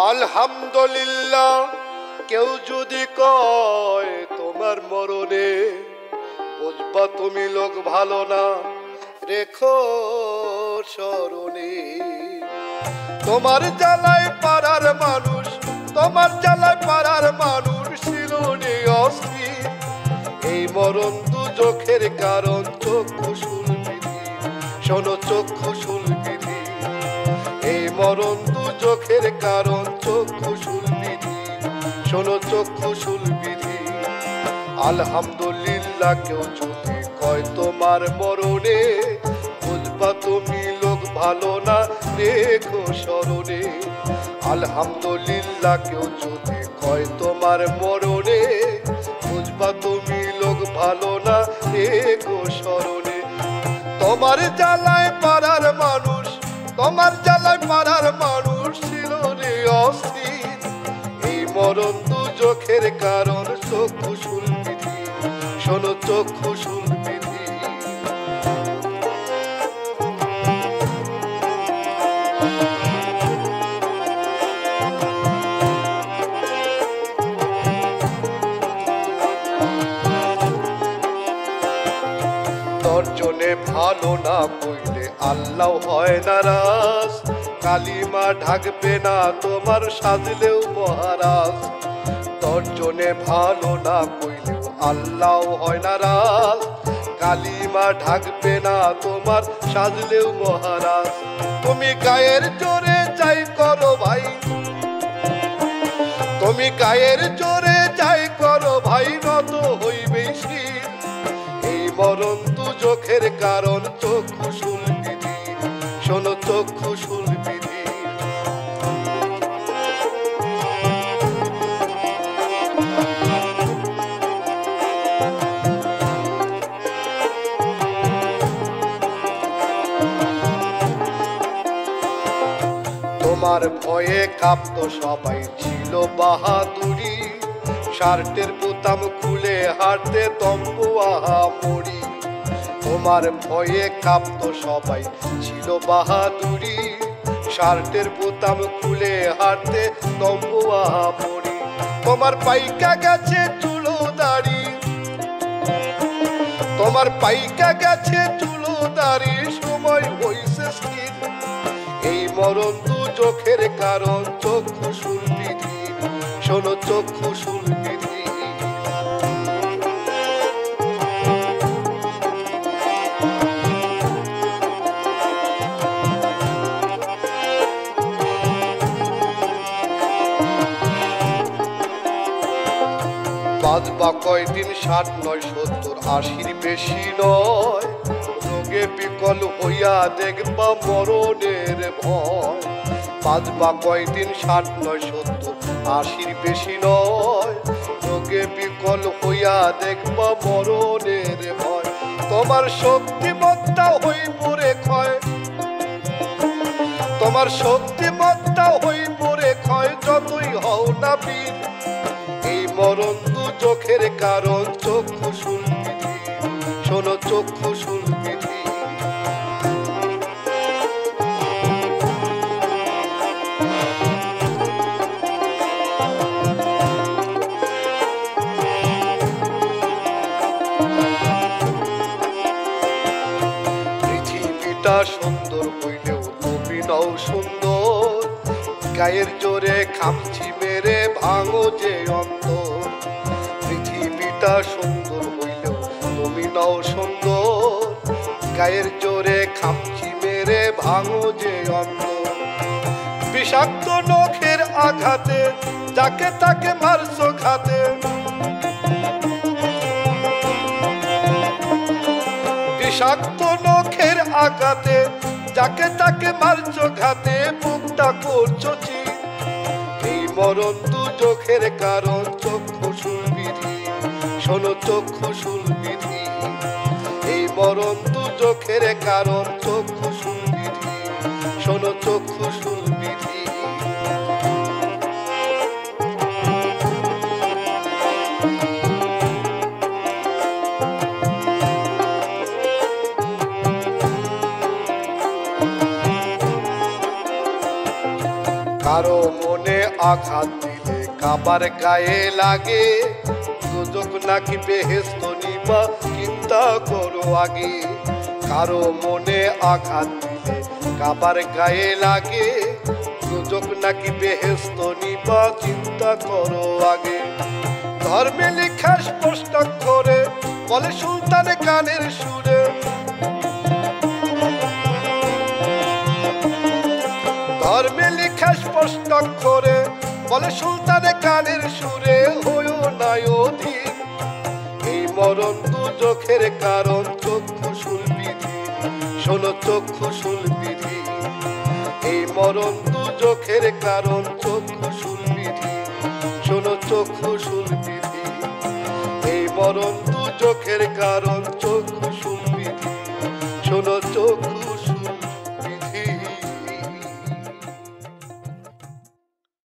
আলহামদুলিল্লাহ কেউ যদি কয় তোমার মরণে, বুঝবা তুমি লোক ভালো না, রেখো স্মরণে। তোমার জ্বালায় পাড়ার মানুষ, তোমার জ্বালায় পাড়ার মানুষ ছিল অস্থির। এই মরণ দুজখের কারণ চক্ষুশুল বিধি, শোনো চক্ষুশুল বিধি। এই মরণ দুজখের কারণ চক্ষুশুল বিধি, শোনো চক্ষুশুল বিধি। আলহামদুলিল্লাহ কেউ যদি কয় তোমার মরণে, বুঝবা তুমি লোক ভালো না, রেখো স্মরণে। আলহামদুলিল্লাহ কেউ যদি কয় তোমার মরণে, বুঝবা তুমি লোক ভালো না, রেখো স্মরণে। তোমার জ্বালায় পাড়ার মানুষ, তোমার জ্বালায় পাড়ার মানুষ ছিল রে অস্থির। এই মরণ দুজখের কারণ চক্ষুশুল বিধি, শোনো চক্ষুশুল বিধি। তর্জনে ভালো না কইলে আল্লাহ হয় নারাজ, কালিমা ঢাকবে না তোমার সাজলেও মহারাজ। তর্জনে ভালো না কইলেও আল্লাহ হয় নারাজ, কালিমা ঢাকবে না তোমার সাজলেও মহারাজ। তুমি গায়ের জোরে যাই করো ভাই, তুমি গায়ের জোরে যাই করো ভাই, নত হইবে শির। এই মরণ দুজখের কারণ চক্ষুশুল বিধি, শোনো চক্ষুশুল বিধি। তোমার ভয়ে কাঁপত সবাই, ছিল বাহাদুরি। শার্টের বোতাম খুলে হাঁটতে তম্বু আহামরি। তোমার ভয়ে কাঁপত সবাই, ছিল বাহাদুরি। শার্টের বোতাম খুলে হাঁটতে তম্বু আহামরি। তোমার পাইকা গেছে চুলো দাড়ি, তোমার পাইকা গেছে চুলো দাড়ি, সময় হইছে স্থির। এই মরণ দুজখের কারণ চক্ষুশুল বিধি, শোনো চক্ষুশুল বিধি। বাঁচবা কয়দিন 60, 70, 80 বেশি নয়। রোগে বিকল হইয়া দেখবা মরণের ভয়। বাঁচবা কয়দিন 60, 70, 80 বেশি নয়। রোগে বিকল হইয়া দেখবা মরণের ভয়। তোমার শক্তিমত্তা হইব রে ক্ষয়, তোমার শক্তিমত্তা হইব রে ক্ষয়, যতই হও না বীর। এই মরণ দুজখের কারণ চক্ষুশুল বিধি, শোনো চক্ষুশুল বিধি। পৃথিবীটা সুন্দর হইলেও তুমি নও সুন্দর। গায়ের জোরে খামচি মেরে ভাঙো যে অন্তর। পৃথিবীটা সুন্দর হইলেও তুমি নও সুন্দর। গায়ের জোরে খামচি মেরে ভাঙো যে অন্তর। বিষাক্ত নখের আঘাতে যাকে তাকে মারছো ঘাতে, বিষাক্ত নখের আঘাতে যাকে তাকে মারছো ঘাতে, বুকটা করছো চির। এই মরণ দুজখের কারণ চক্ষুশুল বিধি, শোনো চক্ষুশুল বিধি। এই মরণ দুজখের কারণ চক্ষুশুল বিধি, শোনো চক্ষুশুল বিধি। কারো মনে আঘাত দিলে কাবার গায়ে লাগে, দুজক নাকি বেহেশত নিবা চিন্তা করো আগে। কারো মনে আঘাত দিলে কাবার গায়ে লাগে, দুজক নাকি বেহেশত নিবা চিন্তা করো আগে। ধর্মে লেখা স্পষ্ট করে বলে সুলতান গানের সুরে, ধর্মে লেখা স্পষ্ট করে বলে সুলতান গানের সুরে, হইও না অধীন এই মরণ দুজখের কারণ চক্ষুশূল বিধি, শোনো চক্ষুশূল বিধি। এই মরণ দুজখের কারণ চক্ষুশূল বিধি, শোনো চক্ষুশূল বিধি। এই মরণ দুজখের কারণ